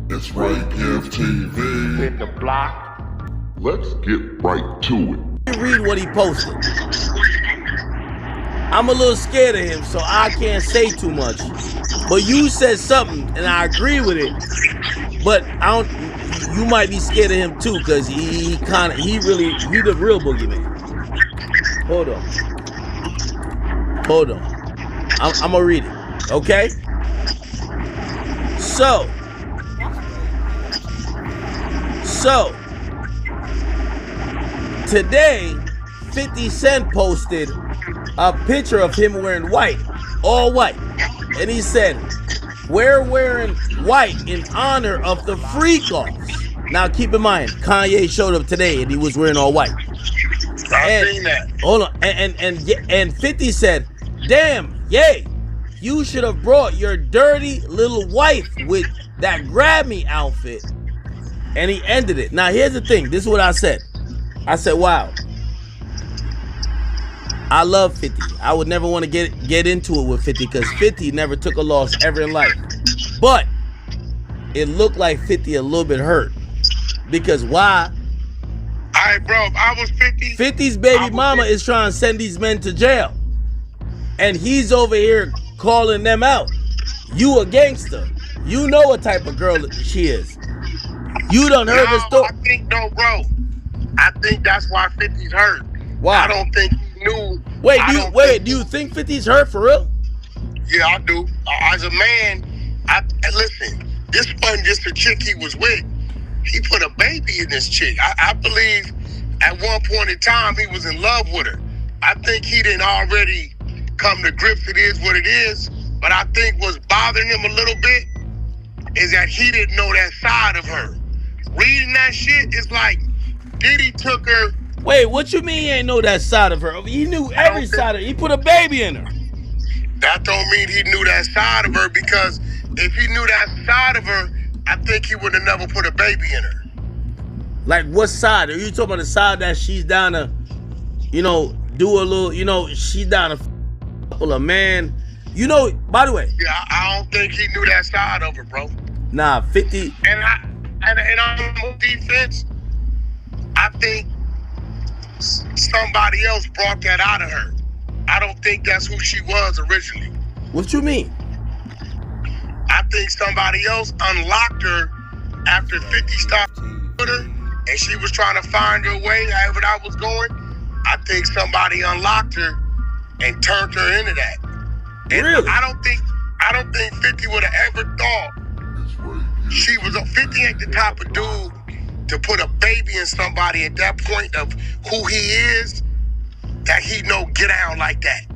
It's right Give TV. Hit the block. Let's get right to it. Let me read what he posted. I'm a little scared of him, so I can't say too much. But you said something, and I agree with it. But I don't. You might be scared of him too, cause he the real boogeyman. Hold on. I'm gonna read it, okay? So today, 50 Cent posted a picture of him wearing white, all white, and he said, "We're wearing white in honor of the freak-offs." Now, keep in mind, Kanye showed up today and he was wearing all white. I've seen that. Hold on, and 50 said, "Damn, yay, you should have brought your dirty little wife with that grab me outfit." And he ended it. Now, here's the thing. This is what I said. I said, wow, I love 50. I would never want to get into it with 50 because 50 never took a loss ever in life. But it looked like 50 a little bit hurt. Because why? Alright, bro, if I was 50. 50's baby mama is trying to send these men to jail. And he's over here calling them out. You a gangster. You know what type of girl she is. You done heard the story. Bro. I think that's why 50's hurt. Why? I don't think he knew. Wait, do you think 50's hurt for real? Yeah, I do. As a man, listen, this wasn't just a chick he was with. He put a baby in this chick. I believe at one point in time he was in love with her. I think he didn't already come to grips. It is what it is. But I think what's bothering him a little bit is that he didn't know that side of her. Reading that shit is like Diddy took her. Wait, what you mean he ain't know that side of her? He knew every side of her. He put a baby in her. That don't mean he knew that side of her, because if he knew that side of her, I think he would have never put a baby in her. Like what side? Are you talking about the side that she's down to, do a little, she's down to couple of man. By the way. Yeah, I don't think he knew that side of her, bro. Nah, 50. And on defense, I think somebody else brought that out of her. I don't think that's who she was originally. What you mean? I think somebody else unlocked her after 50 stopped with her and she was trying to find her way, however that was going. I think somebody unlocked her and turned her into that. And really? I don't think 50 would have ever thought she was 50 ain't the type of dude to put a baby in somebody at that point of who he is, that he know get down like that.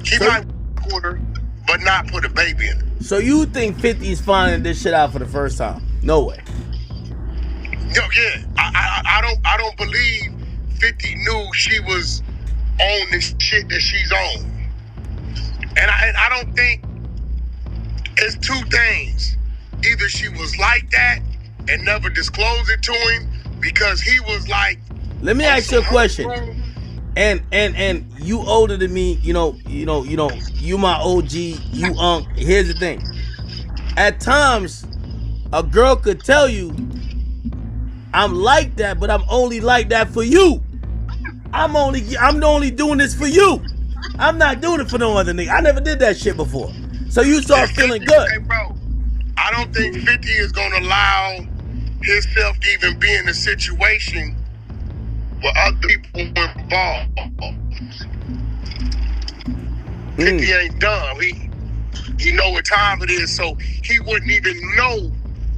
He might with her, but not put a baby in her. So you think 50's finding this shit out for the first time? No way. Yo, yeah. I don't believe 50 knew she was on this shit that she's on. And I don't think it's two things. Either she was like that and never disclosed it to him because he was like. Let me ask you a question. And you older than me, you my OG, you here's the thing. At times, a girl could tell you, I'm like that, but I'm only like that for you. I'm only doing this for you. I'm not doing it for no other nigga. I never did that shit before. So you start feeling good. Hey, bro, I don't think 50 is gonna allow himself to even be in a situation where other people involved. 50 ain't dumb. He know what time it is, so he wouldn't even know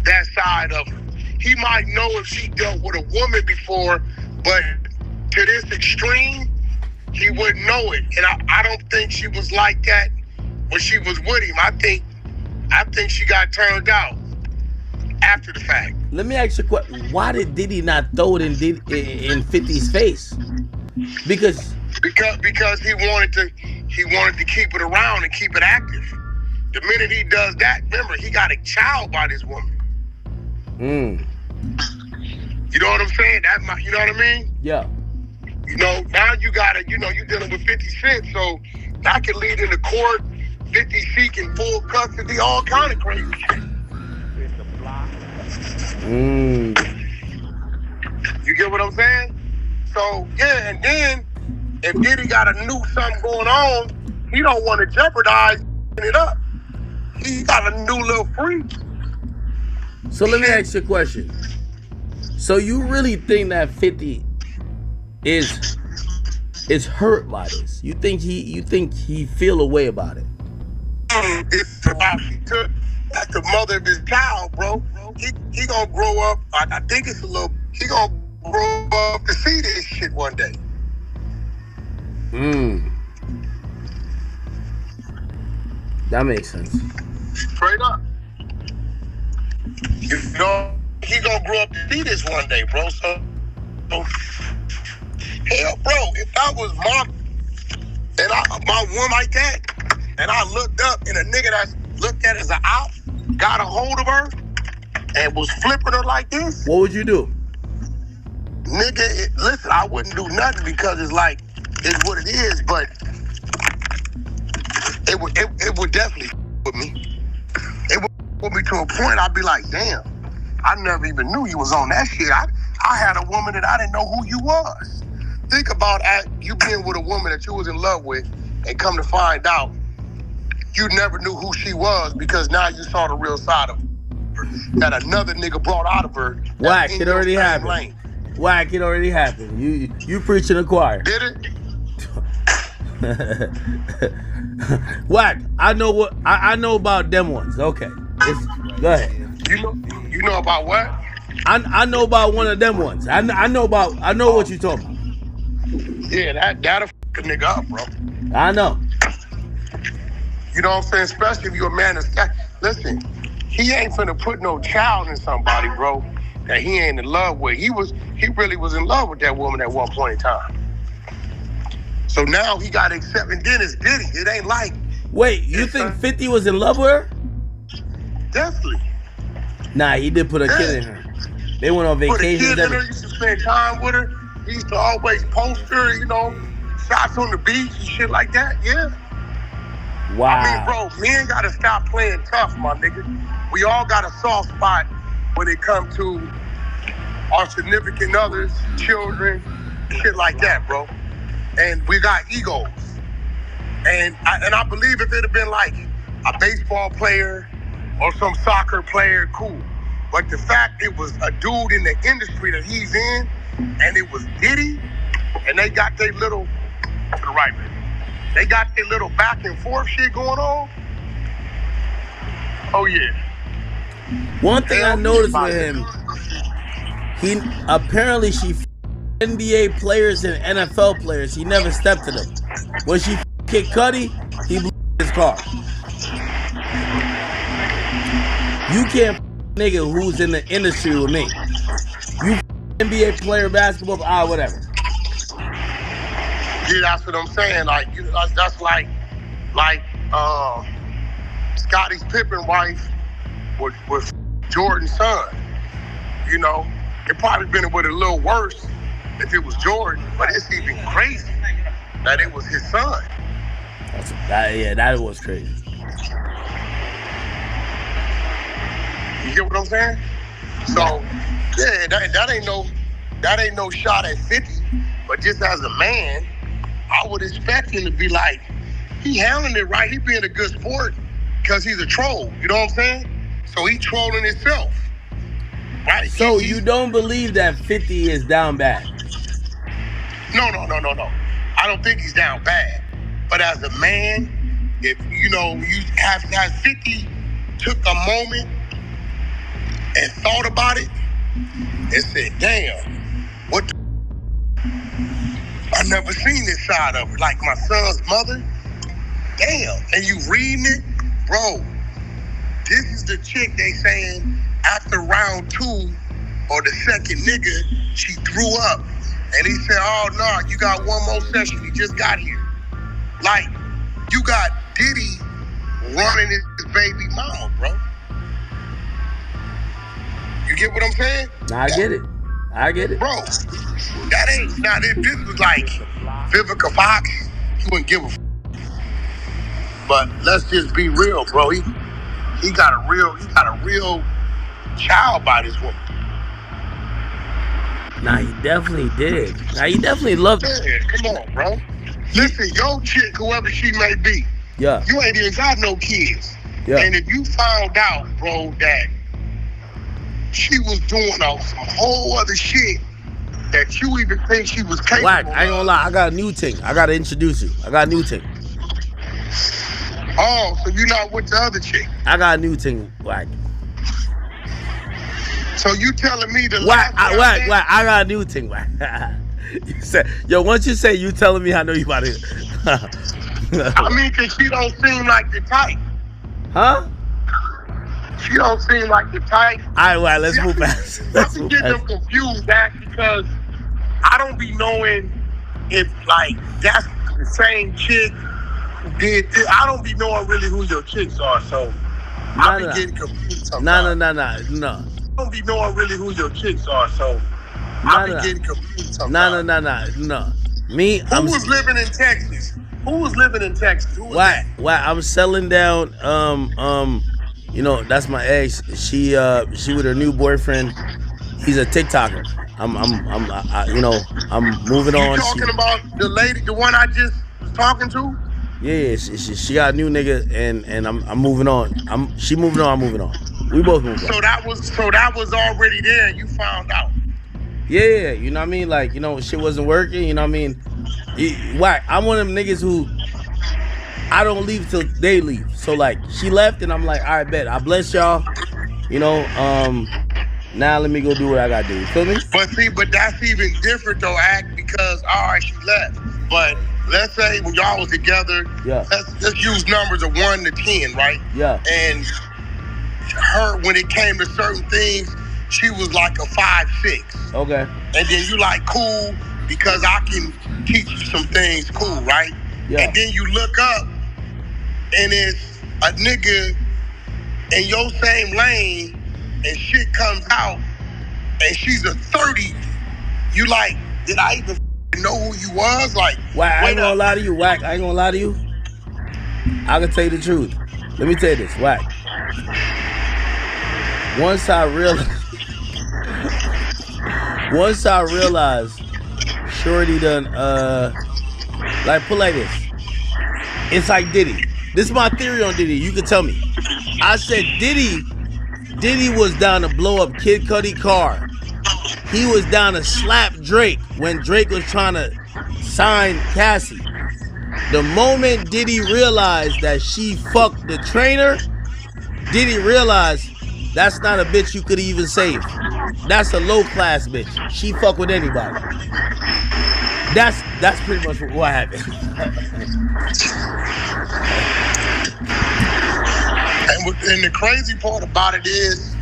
that side of her. He might know if she dealt with a woman before, but to this extreme, he wouldn't know it. And I don't think she was like that when she was with him. I think she got turned out after the fact. Let me ask you a question. Why did Diddy not throw it in 50's face? Because he wanted to keep it around and keep it active. The minute he does that, remember, he got a child by this woman. You know what I'm saying? You know what I mean? Yeah. Now you gotta, you're dealing with 50 Cent, so that could lead into court, 50 seeking full custody, all kind of crazy shit. You get what I'm saying? So yeah, and then if Diddy got a new something going on, he don't want to jeopardize it up. He got a new little freak. So let me ask you a question. So you really think that 50 is hurt by this? You think he feel a way about it? It's about that's the mother of his child, bro. He gonna grow up. I think it's a little. He gonna grow up to see this shit one day. That makes sense. Straight up. You know, he gonna grow up to see this one day, bro. So hell, bro, if that was my one like that, and I looked up and a nigga that looked at as an out got a hold of her and was flipping her like this, what would you do? Nigga, listen, I wouldn't do nothing because it's like, it's what it is, but it would definitely with me. It would put me to a point I'd be like, damn, I never even knew you was on that shit. I had a woman that I didn't know who you was. Think about you being with a woman that you was in love with and come to find out you never knew who she was because now you saw the real side of her that another nigga brought out of her. Wack, it already happened. Lane. Wack, it already happened. You preaching the choir. Did it? Wack, I know about them ones. Okay, go ahead. You know about what? I know about one of them ones. I know what you talking about. Yeah, that'll fuck a nigga up, bro. I know. You know what I'm saying? Especially if you're a man that's listen, he ain't finna put no child in somebody, bro, that he ain't in love with. He really was in love with that woman at one point in time. So now he got to accept, and then it's Diddy. It ain't like. Wait, you think 50 was in love with her? Definitely. Nah, he did put a kid in her. They went on vacation. Put a kid in her, used to spend time with her. He used to always post her, shots on the beach and shit like that. Yeah. Wow. I mean, bro, men gotta stop playing tough, my nigga. We all got a soft spot when it comes to our significant others, children, shit like that, bro. And we got egos. And I believe if it had been like a baseball player or some soccer player, cool. But the fact it was a dude in the industry that he's in, and it was Diddy, and they got their little, to the right, man. They got their little back and forth shit going on. Oh yeah. One thing I noticed with him, he apparently NBA players and NFL players, he never stepped to them. When she kicked Cuddy, he blew his car. You can't nigga who's in the industry with me. You NBA player, basketball, whatever. Yeah, that's what I'm saying. Like, that's like Scottie Pippen's wife with Jordan's son. It probably been with a little worse if it was Jordan, but it's even crazy that it was his son. That was crazy. You get what I'm saying? So, yeah, that ain't no shot at 50. But just as a man, I would expect him to be like, he handling it right. He being a good sport because he's a troll. You know what I'm saying? So he trolling himself. Right? So you don't believe that 50 is down bad? No. I don't think he's down bad. But as a man, if you have 50 took a moment and thought about it and said, damn, what the I never seen this side of it. Like my son's mother, damn. And you reading it, bro, this is the chick they saying after round 2 or the second nigga, she threw up. And he said, oh, no, you got one more session. He just got here. Like, you got Diddy running his baby mama, bro. You get what I'm saying? I get it. Bro, that ain't, now this was like Vivica Fox, you wouldn't give a f. But let's just be real, bro. He got a real child by this woman. Nah, he definitely did. Nah, he definitely loved it. Yeah, come on, bro. Listen, your chick, whoever she may be, Yeah. you ain't even got no kids. Yeah. And if you found out, bro, that she was doing some whole other shit that you even think she was capable Wack, I ain't gonna lie, I got a new thing. I gotta introduce you. I got a new thing. Oh, so you not with the other chick? I got a new thing, Wack. So you telling me the Wack, last Wack, I got a new thing, Wack. You said, yo, once you say you telling me, I know you about to. I mean, cause she don't seem like the type. Huh? She don't seem like the type. All right, let's move past. I can get them confused that because I don't be knowing if like that's the same chick who did this. I don't be knowing really who your chicks are, so I be getting confused sometimes. No. I don't be knowing really who your chicks are, so I be getting confused sometimes. No. Me, Who was living in Texas? Who was living in Texas? Who was Wack, I'm selling down. You know, that's my ex. She with her new boyfriend. He's a TikToker. I'm moving on. You talking about the lady, the one I just was talking to? Yeah, she got a new nigga, and I'm moving on. She moving on. I'm moving on. We both moving on. So that was already there. And you found out. Yeah, you know what I mean? Like, you know, shit wasn't working. You know what I mean? Wack, I'm one of them niggas who I don't leave till they leave. So like, she left, and I'm like, all right, bet. I bless y'all. You know, now let me go do what I gotta do. You feel me? But that's even different though, Act, because all right, she left. But let's say when y'all was together, yeah. Let's use numbers of 1 to 10, right? Yeah. And her, when it came to certain things, she was like a 5, 6. Okay. And then you like, cool, because I can teach you some things, cool, right? Yeah. And then you look up, and it's a nigga in your same lane, and shit comes out, and she's a 30. You like, did I even know who you was? Like, Wack, I ain't gonna lie to you, Wack. I ain't gonna lie to you. I can tell you the truth. Let me tell you this, Wack. Once I realized Shorty done like put like this. It's like Diddy. This is my theory on Diddy. You can tell me. I said Diddy was down to blow up Kid Cudi car. He was down to slap Drake when Drake was trying to sign Cassie. The moment Diddy realized that she fucked the trainer, Diddy realized that's not a bitch you could even save. That's a low class bitch. She fuck with anybody. That's pretty much what happened. And the crazy part about it is,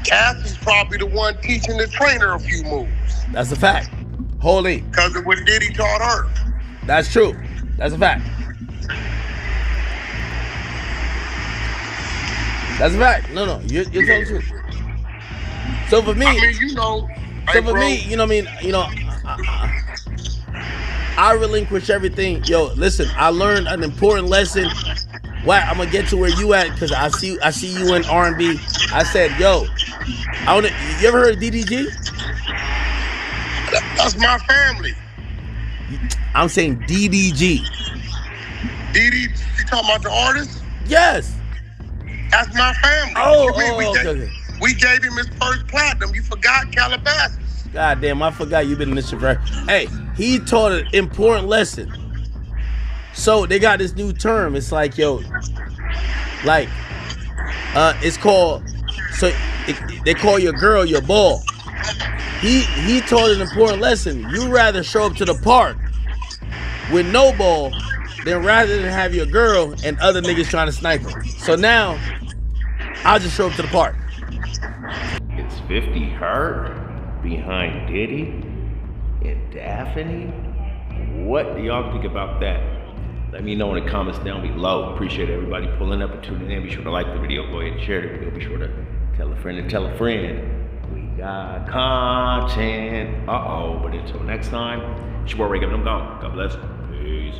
Cassie's probably the one teaching the trainer a few moves. That's a fact. Holy. Because of what Diddy taught her. That's true. That's a fact. That's a fact. No, you're telling the truth. So for me, I mean, you know. So for me, you know what I mean? You know, I relinquish everything. Yo, listen, I learned an important lesson. Why? I'm gonna get to where you at because I see you in R&B. I said, yo, you ever heard of DDG? That's my family. I'm saying DDG. DD, you talking about the artist? Yes. That's my family. Okay. We gave him his first platinum. You forgot Calabasas. God damn, I forgot you've been in this shit forever. Hey, he taught an important lesson. So they got this new term. It's like, yo, like, it's called, they call your girl your ball. He taught an important lesson. You rather show up to the park with no ball than rather than have your girl and other niggas trying to snipe her. So now, I'll just show up to the park. It's 50 hurt behind Diddy and Daphne. What do y'all think about that? Let me know in the comments down below. Appreciate everybody pulling up and tuning in. Be sure to like the video. Go ahead and share the video. Be sure to tell a friend and tell a friend. We got content. But until next time, it's your boy Ray. I'm gone. God bless. Peace.